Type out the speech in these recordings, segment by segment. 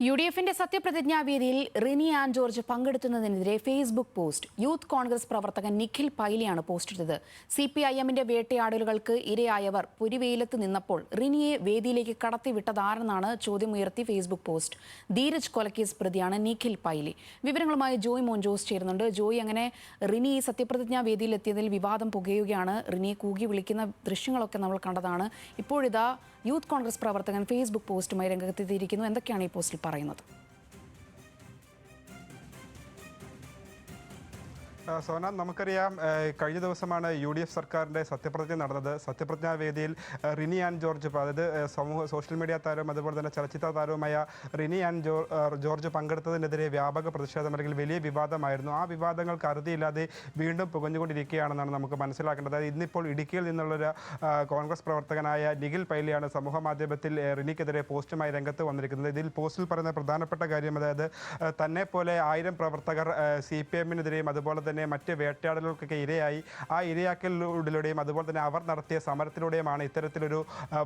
യുഡിഎഫിന്റെ സത്യപ്രതിജ്ഞാവേദിയിൽ റിനി ആൻ ജോർജ് പങ്കെടുത്തുന്നതിനെതിരെ ഫേസ്ബുക്ക് പോസ്റ്റ്. യൂത്ത് കോൺഗ്രസ് പ്രവർത്തകൻ നിഖിൽ പൈലിയാണ് പോസ്റ്റ് ഇട്ടത്. സിപിഐഎമ്മിന്റെ വേട്ടയാടലുകൾക്ക് ഇരയായവർ പുരിവെയിലത്ത് നിന്നപ്പോൾ റിനിയെ വേദിയിലേക്ക് കടത്തിവിട്ടതാരെന്നാണ് ചോദ്യമുയർത്തി ഫേസ്ബുക്ക് പോസ്റ്റ്. ധീരജ് കൊലക്കേസ് പ്രതിയാണ് നിഖിൽ പൈലി. വിവരങ്ങളുമായി ജോയ് മോൻ ജോസ് ചേരുന്നുണ്ട്. ജോയ്, അങ്ങനെ റിനി സത്യപ്രതിജ്ഞാ വേദിയിൽ എത്തിയതിൽ വിവാദം പുകയുകയാണ്. റിനിയെ കൂകി വിളിക്കുന്ന ദൃശ്യങ്ങളൊക്കെ നമ്മൾ കണ്ടതാണ്. ഇപ്പോഴിതാ യൂത്ത് കോൺഗ്രസ് പ്രവർത്തകൻ ഫേസ്ബുക്ക് പോസ്റ്റുമായി രംഗത്തെത്തിയിരിക്കുന്നു. എന്തൊക്കെയാണ് ഈ പോസ്റ്റിൽ പറയുന്നത്? സോന, നമുക്കറിയാം കഴിഞ്ഞ ദിവസമാണ് UDF സർക്കാരിൻ്റെ സത്യപ്രതിജ്ഞ നടന്നത്. സത്യപ്രതിജ്ഞാ വേദിയിൽ റിനി ആൻ ജോർജ്, അതായത് സോഷ്യൽ മീഡിയ താരവും അതുപോലെ തന്നെ ചലച്ചിത്ര താരവുമായ റിനി ആൻ ജോർജ് പങ്കെടുത്തതിനെതിരെ വ്യാപക പ്രതിഷേധം അല്ലെങ്കിൽ വലിയ വിവാദമായിരുന്നു. ആ വിവാദങ്ങൾക്ക് അറുതിയില്ലാതെ വീണ്ടും പുകഞ്ഞുകൊണ്ടിരിക്കുകയാണെന്നാണ് നമുക്ക് മനസ്സിലാക്കേണ്ടത്. ഇന്നിപ്പോൾ ഇടുക്കിയിൽ നിന്നുള്ളൊരു കോൺഗ്രസ് പ്രവർത്തകനായ നിഖിൽ പൈലിയാണ് സമൂഹ മാധ്യമത്തിൽ റിനിക്കെതിരെ പോസ്റ്റുമായി രംഗത്ത് വന്നിരിക്കുന്നത്. ഇതിൽ പോസ്റ്റിൽ പറയുന്ന പ്രധാനപ്പെട്ട കാര്യം, അതായത് തന്നെ പോലെ 1000 പ്രവർത്തകർ CPM-നെതിരെയും അതുപോലെ തന്നെ മറ്റ് വേട്ടയാടലുകൾക്കൊക്കെ ഇരയായി. ആ ഇരയാക്കലിലൂടെയും അതുപോലെ തന്നെ അവർ നടത്തിയ സമരത്തിലൂടെയുമാണ് ഇത്തരത്തിലൊരു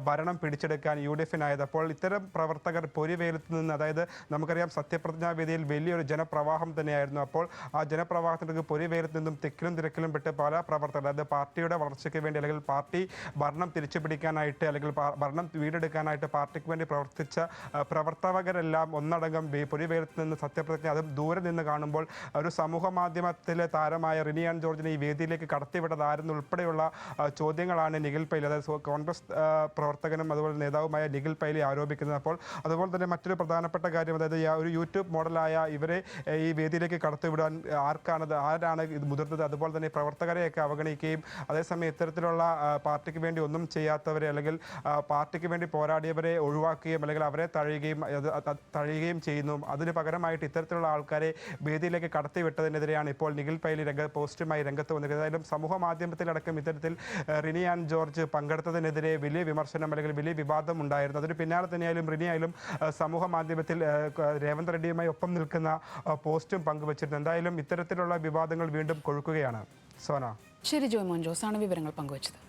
ഭരണം പിടിച്ചെടുക്കാൻ UDF-നായത്. അപ്പോൾ ഇത്തരം പ്രവർത്തകർ പൊരിവെയിലത്ത് നിന്ന്, അതായത് നമുക്കറിയാം സത്യപ്രതിജ്ഞാ വേദിയിൽ വലിയൊരു ജനപ്രവാഹം തന്നെയായിരുന്നു. അപ്പോൾ ആ ജനപ്രവാഹത്തിലേക്ക് പൊരിവെയിലത്ത് നിന്നും തിക്കിലും തിരക്കിലും പെട്ട് പല പ്രവർത്തകർ, അതായത് പാർട്ടിയുടെ വളർച്ചയ്ക്ക് വേണ്ടി അല്ലെങ്കിൽ പാർട്ടി ഭരണം തിരിച്ചു പിടിക്കാനായിട്ട് അല്ലെങ്കിൽ ഭരണം വീണ്ടെടുക്കാനായിട്ട് പാർട്ടിക്ക് വേണ്ടി പ്രവർത്തിച്ച പ്രവർത്തകരെല്ലാം ഒന്നടങ്കം പൊരിവെയിലത്ത് നിന്ന് സത്യപ്രതിജ്ഞ, അതും ദൂരെ നിന്ന് കാണുമ്പോൾ ഒരു സമൂഹ മാധ്യമത്തിലെ താരമായ റിനി ആൻ ജോർജിനെ ഈ വേദിയിലേക്ക് കടത്തിവിട്ടതാരെന്നുൾപ്പെടെയുള്ള ചോദ്യങ്ങളാണ് നിഖിൽ പൈലി, അതായത് കോൺഗ്രസ് പ്രവർത്തകനും അതുപോലെ നേതാവുമായ നിഖിൽ പൈലി ആരോപിക്കുന്നത്. അപ്പോൾ അതുപോലെ തന്നെ മറ്റൊരു പ്രധാനപ്പെട്ട കാര്യം, അതായത് ഒരു യൂട്യൂബ് മോഡലായ ഇവരെ ഈ വേദിയിലേക്ക് കടത്തിവിടാൻ ആരാണ് ഇത് മുതിർന്നത്? അതുപോലെ തന്നെ പ്രവർത്തകരെയൊക്കെ അവഗണിക്കുകയും അതേസമയം ഇത്തരത്തിലുള്ള പാർട്ടിക്ക് വേണ്ടി ഒന്നും ചെയ്യാത്തവരെ അല്ലെങ്കിൽ പാർട്ടിക്ക് വേണ്ടി പോരാടിയവരെ ഒഴിവാക്കുകയും അല്ലെങ്കിൽ അവരെ തഴയുകയും ചെയ്യുന്നു. അതിന് പകരമായിട്ട് ഇത്തരത്തിലുള്ള ആൾക്കാരെ വേദിയിലേക്ക് കടത്തിവിട്ടതിനെതിരെയാണ് ഇപ്പോൾ നിഖിൽ പൈലി പോസ്റ്റുമായി രംഗത്ത് വന്നിരിക്കുന്നത്. ഏതായാലും സമൂഹ മാധ്യമത്തിലടക്കം ഇത്തരത്തിൽ റിനി ആൻ ജോർജ് പങ്കെടുത്തതിനെതിരെ വലിയ വിമർശനം അല്ലെങ്കിൽ വലിയ വിവാദം ഉണ്ടായിരുന്നു. അതിന് പിന്നാലെ തന്നെയായാലും റിനി ആയാലും സമൂഹ മാധ്യമത്തിൽ രേവന്ത് റെഡ്ഡിയുമായി ഒപ്പം നിൽക്കുന്ന പോസ്റ്റും പങ്കുവച്ചിരുന്നു. എന്തായാലും ഇത്തരത്തിലുള്ള വിവാദങ്ങൾ വീണ്ടും കൊഴുക്കുകയാണ്. സോന. ശരി, ജോയ് മോൻ ജോസ് ആണ് വിവരങ്ങൾ പങ്കുവച്ചത്.